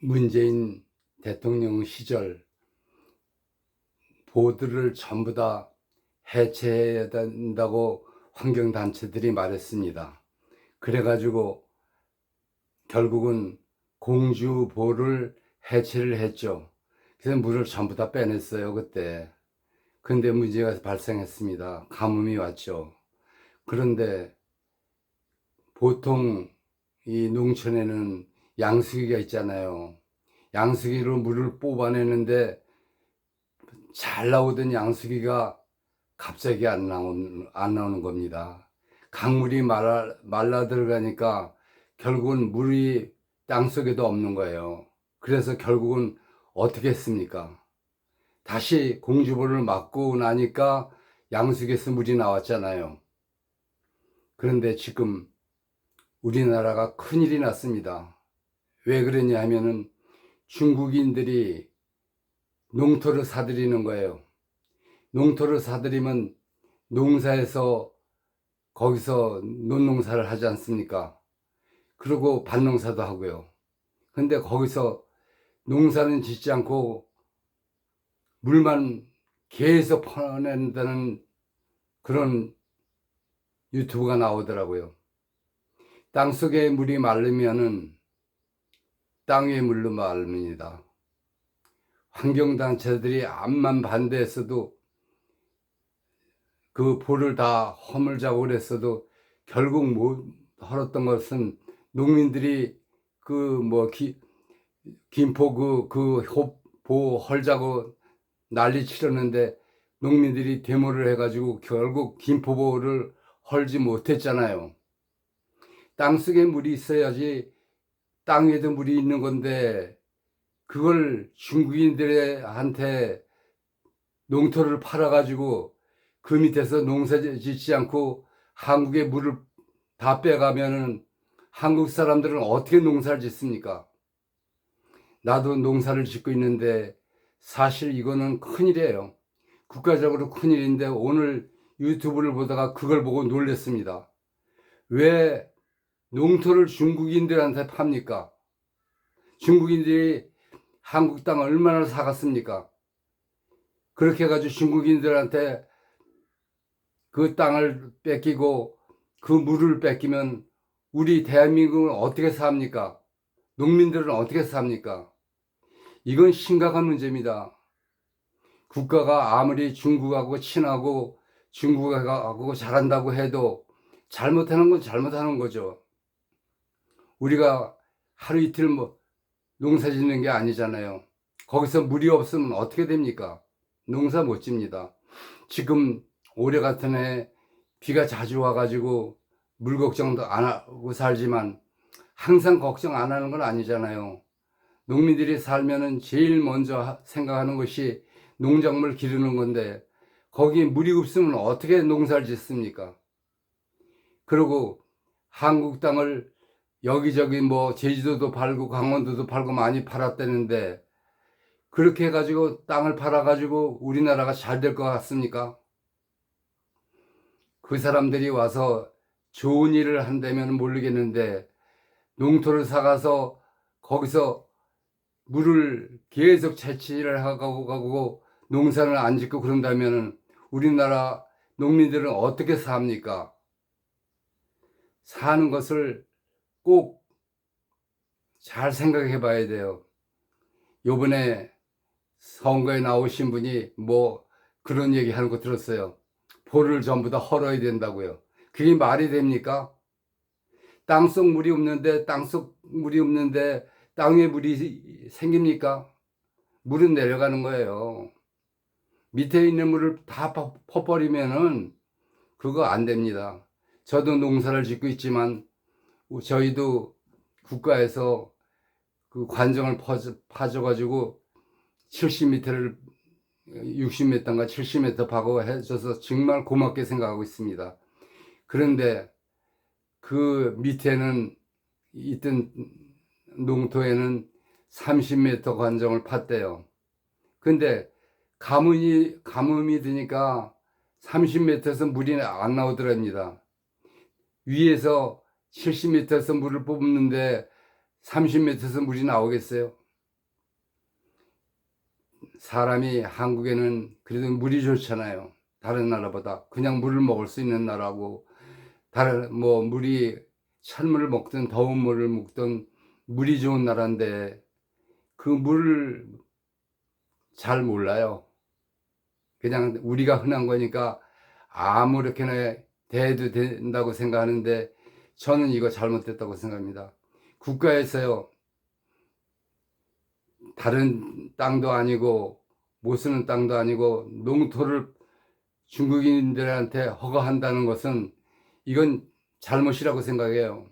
문재인 대통령 시절 보드를 전부 다 해체해야 된다고 환경단체들이 말했습니다. 그래가지고 결국은 공주보를 해체를 했죠. 그래서 물을 전부 다 빼냈어요, 그때. 근데 문제가 발생했습니다. 가뭄이 왔죠. 그런데 보통 이 농촌에는 양수기가 있잖아요. 양수기로 물을 뽑아내는데 잘 나오던 양수기가 갑자기 안 나오는 겁니다. 강물이 말라 들어가니까 결국은 물이 땅속에도 없는 거예요. 그래서 결국은 어떻게 했습니까? 다시 공주보를 막고 나니까 양수기에서 물이 나왔잖아요. 그런데 지금 우리나라가 큰일이 났습니다. 왜 그러냐 하면은 중국인들이 농토를 사들이는 거예요. 농토를 사들이면 농사에서 거기서 논농사를 하지 않습니까? 그리고 밭농사도 하고요. 근데 거기서 농사는 짓지 않고 물만 계속 퍼낸다는 그런 유튜브가 나오더라고요. 땅속에 물이 마르면은 땅 위의 물로 마릅니다. 환경단체들이 암만 반대했어도 그 볼을 다 허물자고 그랬어도 결국 못 헐었던 것은 농민들이 김포 보 헐자고 난리 치렀는데 농민들이 데모를 해가지고 결국 김포보를 헐지 못했잖아요. 땅속에 물이 있어야지 땅 위에도 물이 있는 건데 그걸 중국인들한테 농토를 팔아가지고 그 밑에서 농사 짓지 않고 한국에 물을 다 빼가면은 한국 사람들은 어떻게 농사를 짓습니까? 나도 농사를 짓고 있는데 사실 이거는 큰일이에요. 국가적으로 큰일인데 오늘 유튜브를 보다가 그걸 보고 놀랐습니다. 왜 농토를 중국인들한테 팝니까? 중국인들이 한국 땅 얼마나 사갔습니까? 그렇게 해가지고 중국인들한테 그 땅을 뺏기고 그 물을 뺏기면 우리 대한민국은 어떻게 삽니까? 농민들은 어떻게 삽니까? 이건 심각한 문제입니다. 국가가 아무리 중국하고 친하고 중국하고 잘한다고 해도 잘못하는 건 잘못하는 거죠. 우리가 하루 이틀 농사 짓는 게 아니잖아요. 거기서 물이 없으면 어떻게 됩니까? 농사 못 집니다. 지금 올해 같은 해 비가 자주 와가지고 물 걱정도 안 하고 살지만 항상 걱정 안 하는 건 아니잖아요. 농민들이 살면은 제일 먼저 생각하는 것이 농작물 기르는 건데 거기 물이 없으면 어떻게 농사를 짓습니까? 그리고 한국 땅을 여기저기 제주도도 팔고 강원도도 팔고 많이 팔았다는데 그렇게 해가지고 땅을 팔아가지고 우리나라가 잘 될 것 같습니까? 그 사람들이 와서 좋은 일을 한다면 모르겠는데 농토를 사가서 거기서 물을 계속 채취를 하고 농사를 안 짓고 그런다면 우리나라 농민들은 어떻게 삽니까? 사는 것을 꼭 잘 생각해 봐야 돼요. 요번에 선거에 나오신 분이 그런 얘기 하는 거 들었어요. 볼을 전부 다 헐어야 된다고요. 그게 말이 됩니까? 땅속 물이 없는데 땅 위에 물이 생깁니까? 물은 내려가는 거예요. 밑에 있는 물을 다 퍼버리면은 그거 안 됩니다. 저도 농사를 짓고 있지만 저희도 국가에서 그 관정을 파줘가지고 70m를 60m인가 70m 파고 해줘서 정말 고맙게 생각하고 있습니다. 그런데 그 밑에는 있던 농토에는 30m 관정을 팠대요. 근데 가뭄이 드니까 30m에서 물이 안 나오더랍니다. 위에서 70m에서 물을 뽑는데 30m에서 물이 나오겠어요? 사람이 한국에는 그래도 물이 좋잖아요. 다른 나라보다 그냥 물을 먹을 수 있는 나라고, 다른 뭐 물이 찬물을 먹든 더운 물을 먹든 물이 좋은 나라인데 그 물을 잘 몰라요. 그냥 우리가 흔한 거니까 아무렇게나 대해도 된다고 생각하는데 저는 이거 잘못됐다고 생각합니다. 국가에서요, 다른 땅도 아니고 못 쓰는 땅도 아니고 농토를 중국인들한테 허가한다는 것은 이건 잘못이라고 생각해요.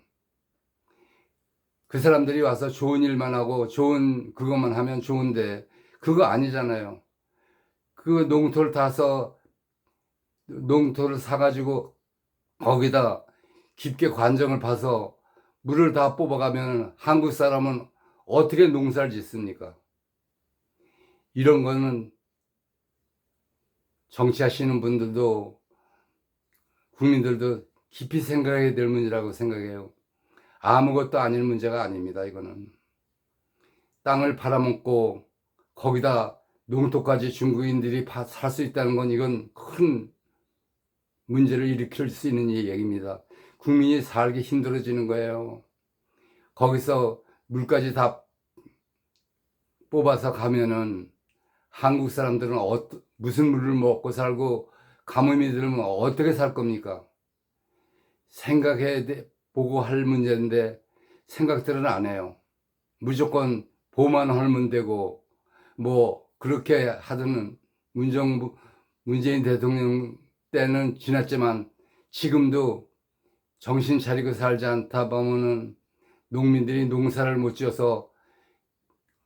그 사람들이 와서 좋은 일만 하고 좋은 그것만 하면 좋은데 그거 아니잖아요. 그 농토를 사가지고 거기다 깊게 관정을 파서 물을 다 뽑아가면 한국 사람은 어떻게 농사를 짓습니까? 이런 거는 정치하시는 분들도 국민들도 깊이 생각해야 될 문제라고 생각해요. 아무것도 아닌 문제가 아닙니다. 이거는 땅을 팔아먹고 거기다 농토까지 중국인들이 살 수 있다는 건 이건 큰 문제를 일으킬 수 있는 얘기입니다. 국민이 살기 힘들어지는 거예요. 거기서 물까지 다 뽑아서 가면은 한국 사람들은 무슨 물을 먹고 살고 가뭄이 들면 어떻게 살 겁니까? 보고 할 문제인데 생각들은 안 해요. 무조건 보만 하면 되고 뭐 그렇게 하던 문재인 대통령 때는 지났지만 지금도 정신 차리고 살지 않다 보면은 농민들이 농사를 못 지어서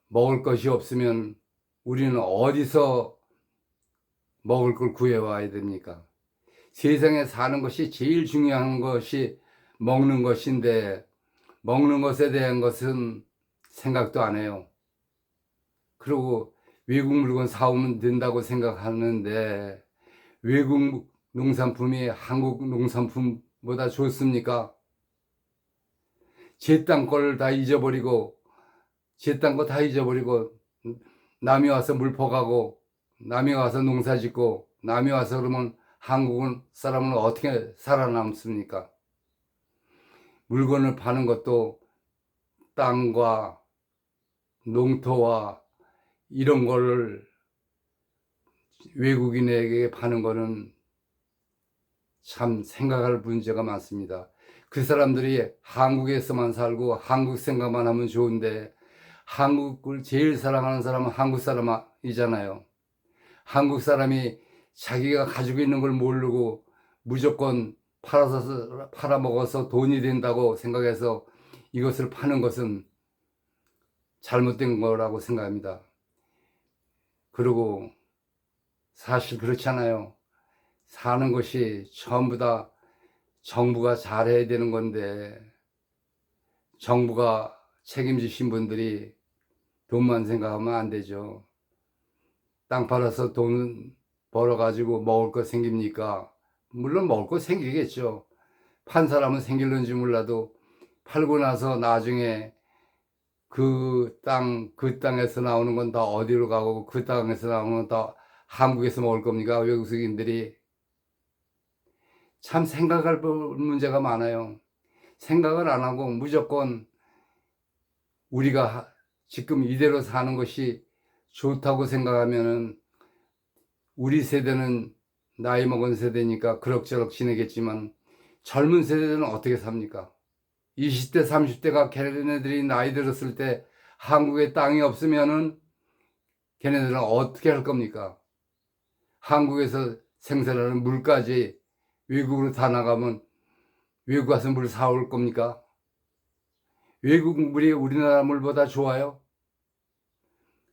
먹을 것이 없으면 우리는 어디서 먹을 걸 구해와야 됩니까? 세상에 사는 것이 제일 중요한 것이 먹는 것인데 먹는 것에 대한 것은 생각도 안 해요. 그리고 외국 물건 사오면 된다고 생각하는데 외국 농산품이 한국 농산품보다 좋습니까? 제 땅 걸 다 잊어버리고 제 땅 거 다 잊어버리고 남이 와서 물 퍼가고 남이 와서 농사 짓고 남이 와서 그러면 한국 사람은 어떻게 살아남습니까? 물건을 파는 것도 땅과 농토와 이런 거를 외국인에게 파는 거는 참 생각할 문제가 많습니다. 그 사람들이 한국에서만 살고 한국 생각만 하면 좋은데 한국을 제일 사랑하는 사람은 한국 사람이잖아요. 한국 사람이 자기가 가지고 있는 걸 모르고 무조건 팔아먹어서 돈이 된다고 생각해서 이것을 파는 것은 잘못된 거라고 생각합니다. 그리고 사실 그렇잖아요. 사는 것이 전부 다 정부가 잘해야 되는 건데 정부가 책임지신 분들이 돈만 생각하면 안 되죠. 땅 팔아서 돈 벌어가지고 먹을 거 생깁니까? 물론 먹을 거 생기겠죠. 판 사람은 생길는지 몰라도 팔고 나서 나중에 그 땅에서 나오는 건 다 어디로 가고 그 땅에서 나오는 건 다 한국에서 먹을 겁니까? 외국인들이. 참 생각할 문제가 많아요. 생각을 안 하고 무조건 우리가 지금 이대로 사는 것이 좋다고 생각하면은 우리 세대는 나이 먹은 세대니까 그럭저럭 지내겠지만 젊은 세대는 어떻게 삽니까? 20대, 30대가 걔네들이 나이 들었을 때 한국에 땅이 없으면은 걔네들은 어떻게 할 겁니까? 한국에서 생산하는 물까지 외국으로 다 나가면 외국 가서 물 사올 겁니까? 외국 물이 우리나라 물보다 좋아요?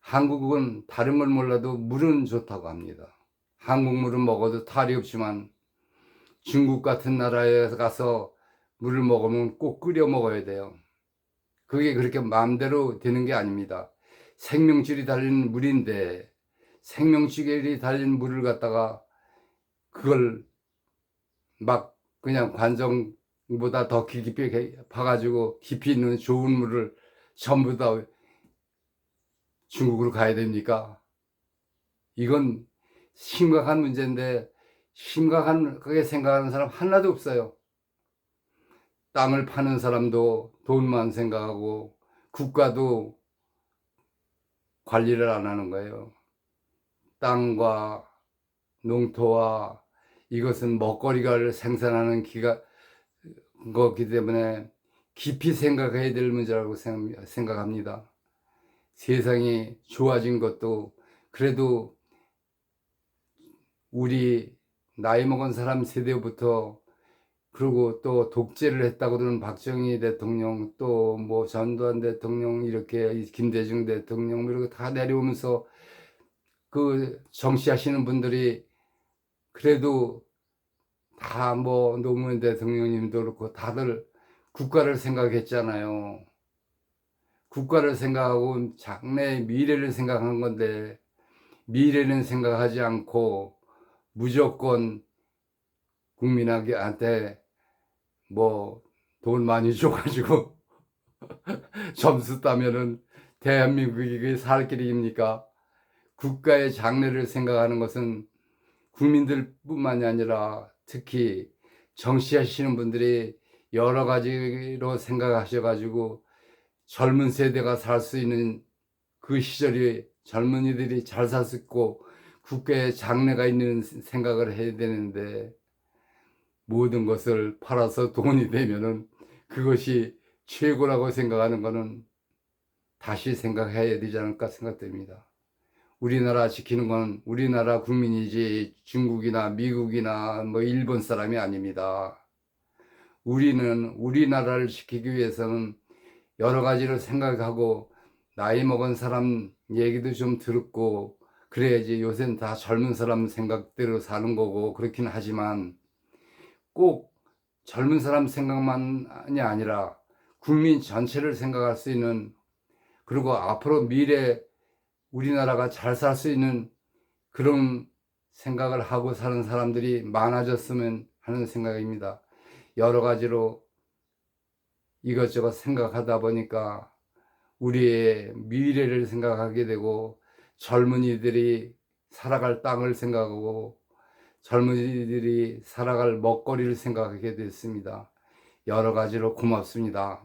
한국은 다른 걸 몰라도 물은 좋다고 합니다. 한국 물은 먹어도 탈이 없지만 중국 같은 나라에 가서 물을 먹으면 꼭 끓여 먹어야 돼요. 그게 그렇게 마음대로 되는 게 아닙니다. 생명줄이 달린 물인데 생명줄이 달린 물을 갖다가 그걸 막 그냥 관정보다 더 깊이 파가지고 깊이 있는 좋은 물을 전부 다 중국으로 가야 됩니까? 이건 심각한 문제인데 심각하게 생각하는 사람 하나도 없어요. 땅을 파는 사람도 돈만 생각하고 국가도 관리를 안 하는 거예요. 땅과 농토와 이것은 먹거리를 생산하는 거기 때문에 깊이 생각해야 될 문제라고 생각합니다. 세상이 좋아진 것도 그래도 우리 나이 먹은 사람 세대부터, 그리고 또 독재를 했다고 그러는 박정희 대통령, 또 뭐 전두환 대통령, 이렇게 김대중 대통령 이렇게 다 내려오면서 그 정치하시는 분들이 그래도 다 뭐 노무현 대통령님도 그렇고 다들 국가를 생각했잖아요. 국가를 생각하고 장래의 미래를 생각한 건데 미래는 생각하지 않고 무조건 국민한테 뭐 돈 많이 줘가지고 점수 따면은 대한민국이 살 길입니까? 국가의 장래를 생각하는 것은 국민들뿐만이 아니라 특히 정치하시는 분들이 여러 가지로 생각하셔가지고 젊은 세대가 살 수 있는 그 시절이 젊은이들이 잘 살 수 있고 국가에 장래가 있는 생각을 해야 되는데 모든 것을 팔아서 돈이 되면은 그것이 최고라고 생각하는 것은 다시 생각해야 되지 않을까 생각됩니다. 우리나라 지키는 건 우리나라 국민이지 중국이나 미국이나 뭐 일본 사람이 아닙니다. 우리는 우리나라를 지키기 위해서는 여러 가지를 생각하고 나이 먹은 사람 얘기도 좀 듣고 그래야지. 요새는 다 젊은 사람 생각대로 사는 거고 그렇긴 하지만 꼭 젊은 사람 생각만이 아니라 국민 전체를 생각할 수 있는, 그리고 앞으로 미래 우리나라가 잘 살 수 있는 그런 생각을 하고 사는 사람들이 많아졌으면 하는 생각입니다. 여러 가지로 이것저것 생각하다 보니까 우리의 미래를 생각하게 되고 젊은이들이 살아갈 땅을 생각하고 젊은이들이 살아갈 먹거리를 생각하게 됐습니다. 여러 가지로 고맙습니다.